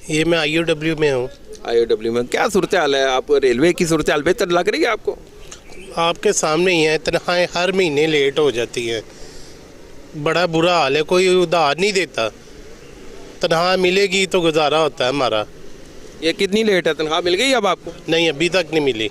ये मैं IOW में हूँ। IOW में क्या सूरत हाल है? आप रेलवे की सूरत हाल बेहतर लग रही है आपको? आपके सामने ही है, तनख्वाहें हर महीने लेट हो जाती हैं, बड़ा बुरा हाल है, कोई उधार नहीं देता। तनख्वाह मिलेगी तो गुजारा होता है हमारा। ये कितनी लेट है? तनख्वाह मिल गई अब आपको? नहीं, अभी तक नहीं मिली।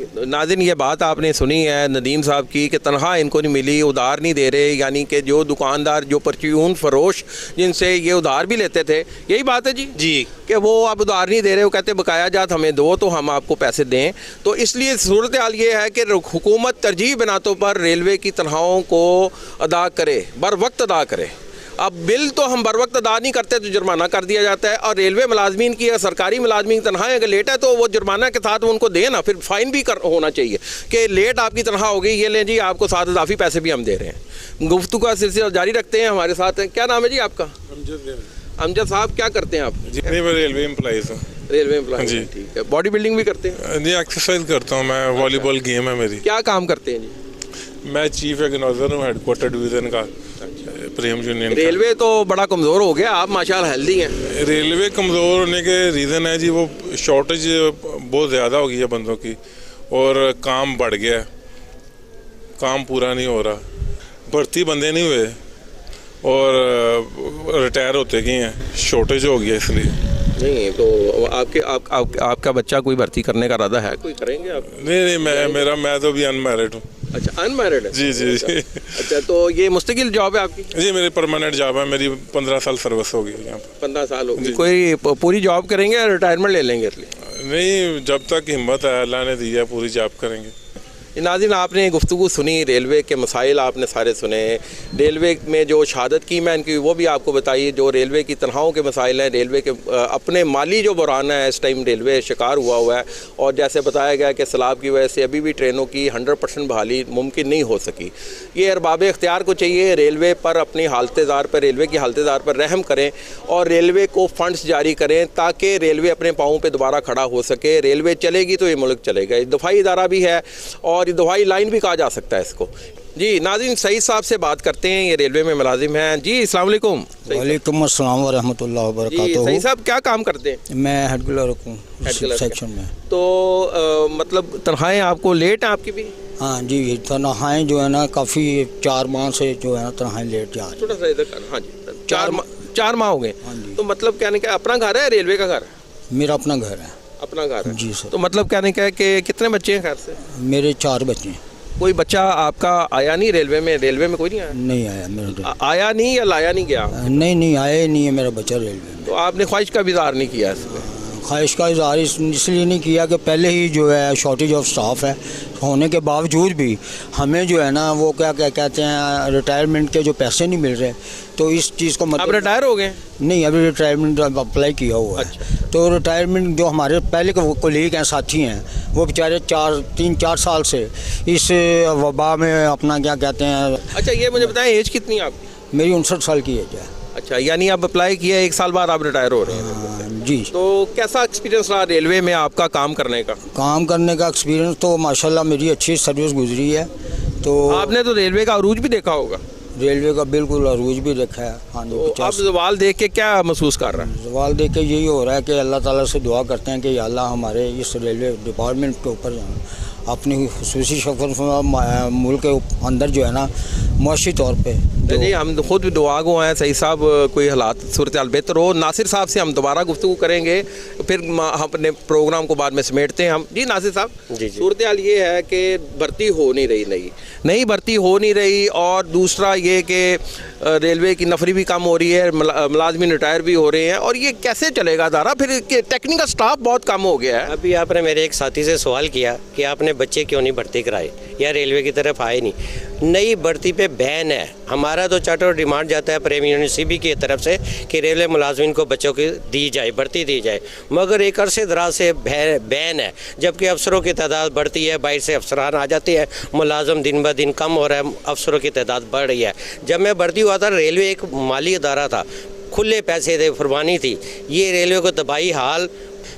नाज़रीन, ये बात आपने सुनी है नदीम साहब की कि तनख्वाह इनको नहीं मिली, उधार नहीं दे रहे, यानी कि जो दुकानदार, जो परचून फरोश जिनसे ये उधार भी लेते थे, यही बात है जी कि वो अब उधार नहीं दे रहे। वो कहते बकाया जात हमें दो तो हम आपको पैसे दें। तो इसलिए सूरत हाल ये है कि हुकूमत तरजीह बिनातों पर रेलवे की तनख्वाहों को अदा करे, बर वक्त अदा करे। अब बिल तो हम बर वक्त अदा नहीं करते तो जुर्माना कर दिया जाता है, और रेलवे मुलाजमीन की या सरकारी मुलाजमीन की तनख्वाहें अगर लेट है तो वो जुर्माना के साथ उनको दें ना, फिर फ़ाइन भी होना चाहिए कि लेट आपकी तनख्वाह हो गई, ये लें जी आपको साथ इजाफी पैसे भी हम दे रहे हैं। गुफ्तगू का सिलसिला जारी रखते हैं। हमारे साथ हैं, क्या नाम है जी आपका? अमजद साहब, क्या करते हैं आप? जी मैं रेलवे एम्प्लॉय हूँ। रेलवे एम्प्लॉय जी, ठीक है। बॉडी बिल्डिंग भी करते हैं? जी एक्सरसाइज करता हूँ मैं, वॉलीबॉल गेम है मेरी। क्या काम करते हैं जी? मैं चीफ एग्नॉजर हूँ हेडक्वार्टर डिवीज़न का, प्रेम यूनियन। रेलवे तो बड़ा कमज़ोर हो गया, आप माशाल्लाह हेल्दी हैं। रेलवे कमज़ोर होने के रीज़न है जी वो शॉर्टेज बहुत ज़्यादा हो गई है बंदों की, और काम बढ़ गया है, काम पूरा नहीं हो रहा, भर्ती बंदे नहीं हुए और रिटायर होते गए हैं, शॉर्टेज हो गया इसलिए। नहीं तो आपका बच्चा कोई भर्ती करने का इरादा है? कोई करेंगे आप? नहीं मैं तो अभी अनमैरिड हूँ। अच्छा, अनमैरिड है? जी। अच्छा, तो ये मुस्तकिल जॉब है आपकी? जी मेरी परमानेंट जॉब है, मेरी 15 साल सर्विस हो गई यहाँ पर। 15 साल हो गई। कोई पूरी जॉब करेंगे या रिटायरमेंट ले लेंगे इसलिए? नहीं, जब तक हिम्मत है अल्लाह ने दी है पूरी जॉब करेंगे। नाज़रीन, आपने गुफ्तगू सुनी, रेलवे के मसाइल आपने सारे सुने, रेलवे में जो शहादत की मैन की वो भी आपको बताइए, जो रेलवे की तनख्वाहों के मसाइल हैं, रेलवे के अपने माली जो बुरान है इस टाइम रेलवे शिकार हुआ है, और जैसे बताया गया कि सैलाब की वजह से अभी भी ट्रेनों की 100% बहाली मुमकिन नहीं हो सकी। ये अरबाब इख्तियार को चाहिए रेलवे पर, अपनी हालतदार पर, रेलवे की हालतदार पर रहम करें और रेलवे को फ़ंड्स जारी करें ताकि रेलवे अपने पाँवों पर दोबारा खड़ा हो सके। रेलवे चलेगी तो ये मुल्क चलेगा। दफाई इदारा भी है और दवाई लाइन भी कहा जा सकता है इसको। जी नाज़रीन, सईद साहब से बात करते हैं, ये रेलवे में मुलाजिम हैं। जी अस्सलाम वालेकुम। वालेकुम अस्सलाम व रहमतुल्लाहि व बरकातहू। सईद साहब क्या काम करते हैं? मैं हेड क्लर्क हूँ सेक्शन में। तो मतलब तनख्वाहें आपको लेट हैं आपकी भी? हाँ जी, तनख्वाहें जो है ना काफ़ी 4 माह से जो है ना तनख्वाहें लेट जा रही। छोटा सा इधर कर। हाँ जी, 4 माह हो गए। तो मतलब कहने का अपना घर है, रेलवे का घर? मेरा अपना घर है। अपना घर है जी सर। तो मतलब कहने का है कि कितने बच्चे हैं घर से? मेरे 4 बच्चे हैं। कोई बच्चा आपका आया नहीं रेलवे में? रेलवे में कोई नहीं आया? नहीं आया मेरा। आया नहीं या लाया नहीं गया? नहीं आया ही नहीं है मेरा बच्चा रेलवे में। तो आपने ख्वाहिश का भी इज़हार नहीं किया इसमें? ख्वाहिश का इज़हार इसलिए नहीं किया कि पहले ही जो है शॉर्टेज ऑफ स्टाफ है, होने के बावजूद भी हमें जो है ना वो क्या कहते हैं रिटायरमेंट के जो पैसे नहीं मिल रहे। तो इस चीज़ को आप रिटायर हो गए? नहीं, अभी रिटायरमेंट अप्लाई किया हुआ है। अच्छा। तो रिटायरमेंट जो हमारे पहले के कोलीग हैं, साथी हैं, वो बेचारे 3-4 साल से इस वबा में अपना क्या कहते हैं। अच्छा, ये मुझे बताएं एज कितनी है आपकी? मेरी 59 साल की एज है। अच्छा, यानी आप अप्लाई किया 1 साल बाद आप रिटायर हो रहे हैं? जी। तो कैसा एक्सपीरियंस रहा रेलवे में आपका काम करने का? काम करने का एक्सपीरियंस तो माशाल्लाह मेरी अच्छी सर्विस गुजरी है। तो आपने तो रेलवे का अरूज भी देखा होगा? रेलवे का बिल्कुल अरूज भी देखा है। हाँ, तो आप जवाल देख के क्या महसूस कर रहे हैं? जवाल देख के यही हो रहा है कि अल्लाह ताला से दुआ करते हैं कि अल्लाह हमारे इस रेलवे डिपार्टमेंट के ऊपर अपनी खुसूसी शक्ल मुल्क के अंदर जो है ना मुआशी तौर पे जी हम खुद भी दुआ गो हैं। सही साहब, कोई हालात सूरत हाल बेहतर हो। नासिर साहब से हम दोबारा गुफ्तगू करेंगे, फिर हम अपने प्रोग्राम को बाद में समेटते हैं हम। जी नासिर साहब, सूरत हाल ये है कि भर्ती हो नहीं रही, नई भर्ती हो नहीं रही, और दूसरा ये कि रेलवे की नफरी भी कम हो रही है, मुलाजमीन रिटायर भी हो रहे हैं, और ये कैसे चलेगा दारा? फिर टेक्निकल स्टाफ बहुत कम हो गया है। अभी आपने मेरे एक साथी से सवाल किया कि आपने बच्चे क्यों नहीं भर्ती कराए या रेलवे की तरफ आए नहीं। नई भर्ती पे बैन है। हमारा तो चार्टर डिमांड जाता है प्रेम यूनियन CB की तरफ से कि रेलवे मुलाजमीन को बच्चों की दी जाए, भर्ती दी जाए, मगर एक अरसे दराज से बैन है। जबकि अफसरों की तादाद बढ़ती है, बाहर से अफसरान आ जाते हैं, मुलाजम दिन ब दिन कम हो रहा है, अफसरों की तादाद बढ़ रही है। जब मैं भर्ती हुआ था, रेलवे एक माली अदारा था, खुले पैसे थे, फुरबानी थी। ये रेलवे को तबाही हाल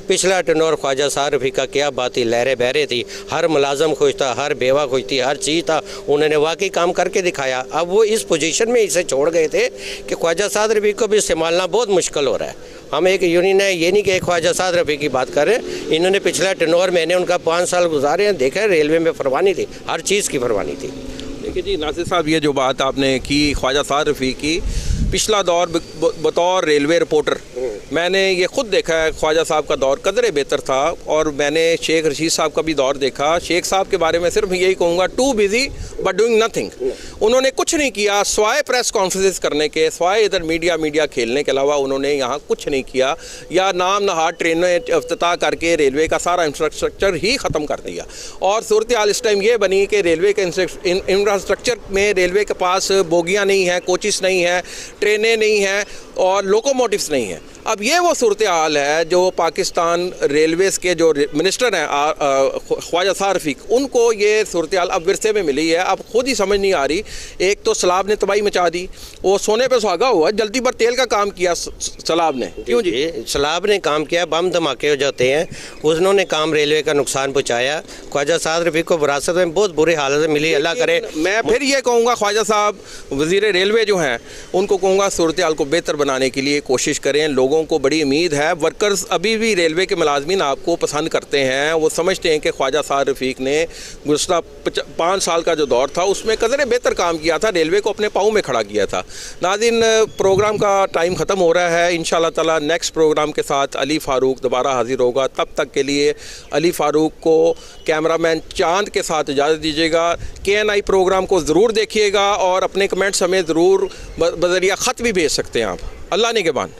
पिछला टर्नओवर ख्वाजा साहब रफ़ी का क्या बात ही लहरे बहरे थी। हर मुलाजम खुश था, हर बेवा खुश थी, हर चीज़ था, उन्होंने वाकई काम करके दिखाया। अब वो इस पोजीशन में इसे छोड़ गए थे कि ख्वाजा साहब रफ़ी को भी संभालना बहुत मुश्किल हो रहा है। हम एक यूनियन है, ये नहीं कि एक ख्वाजा साद रफ़ी की बात कर रहे हैं। इन्होंने पिछला टेन्योर मैंने उनका 5 साल गुजारे हैं, देखा है रेलवे में फरमानी थी, हर चीज़ की फरमानी थी। देखिए जी नासिर साहब, ये जो बात आपने की ख्वाजा साद रफ़ी की, पिछला दौर बतौर रेलवे रिपोर्टर मैंने ये ख़ुद देखा है। ख्वाजा साहब का दौर कदरे बेहतर था और मैंने शेख रशीद साहब का भी दौर देखा। शेख साहब के बारे में सिर्फ यही कहूँगा, too busy but doing nothing. उन्होंने कुछ नहीं किया स्वाय प्रेस कॉन्फ्रेंस करने के, स्वाय इधर मीडिया खेलने के अलावा उन्होंने यहाँ कुछ नहीं किया, या नाम नहाद ट्रेनें अफ्ताह करके रेलवे का सारा इंफ्रास्ट्रक्चर ही ख़त्म कर दिया। और सूरत हाल इस टाइम ये बनी कि रेलवे के इंफ्रास्ट्रक्चर में रेलवे के पास बोगियाँ नहीं हैं, कोचिस नहीं हैं, ट्रेनें नहीं हैं और लोकोमोटिव्स नहीं हैं। अब ये वो सूरत हाल है जो पाकिस्तान रेलवेज़ के जो मिनिस्टर हैं ख्वाजा साद रफ़ी, उनको ये सूरत हाल अब विरसे में मिली है। अब खुद ही समझ नहीं आ रही। एक तो सैलाब ने तबाही मचा दी, वो सोने पे सुहागा हुआ, जल्दी पर तेल का काम किया सैलाब ने। क्यों जी? सैलाब ने काम किया, बम धमाके हो जाते हैं, उन्होंने काम रेलवे का नुकसान पहुँचाया। ख्वाजा साद रफ़ी को विरासत में बहुत बुरी हालत मिली, अल्लाह करे। मैं फिर ये कहूँगा ख्वाजा साहब वज़ीर रेलवे जो हैं उनको कहूँगा सूरत हाल को बेहतर बनाने के लिए कोशिश करें। लोगों को बड़ी उम्मीद है, वर्कर्स अभी भी रेलवे के मुलाजमीन आपको पसंद करते हैं। वो समझते हैं कि ख्वाजा साद रफ़ीक ने गुज़श्ता 5 साल का जो दौर था उसमें कदरे बेहतर काम किया था, रेलवे को अपने पाँव में खड़ा किया था। नाज़रीन, प्रोग्राम का टाइम ख़त्म हो रहा है। इंशाअल्लाह ताला नेक्स्ट प्रोग्राम के साथ अली फ़ारूक दोबारा हाजिर होगा। तब तक के लिए अली फ़ारूक को कैमरामैन चांद के साथ इजाज़त दीजिएगा। KNI प्रोग्राम को ज़रूर देखिएगा और अपने कमेंट्स हमें ज़रूर बज़रिया ख़त भी भेज सकते हैं आप। अल्लाह निगहबान।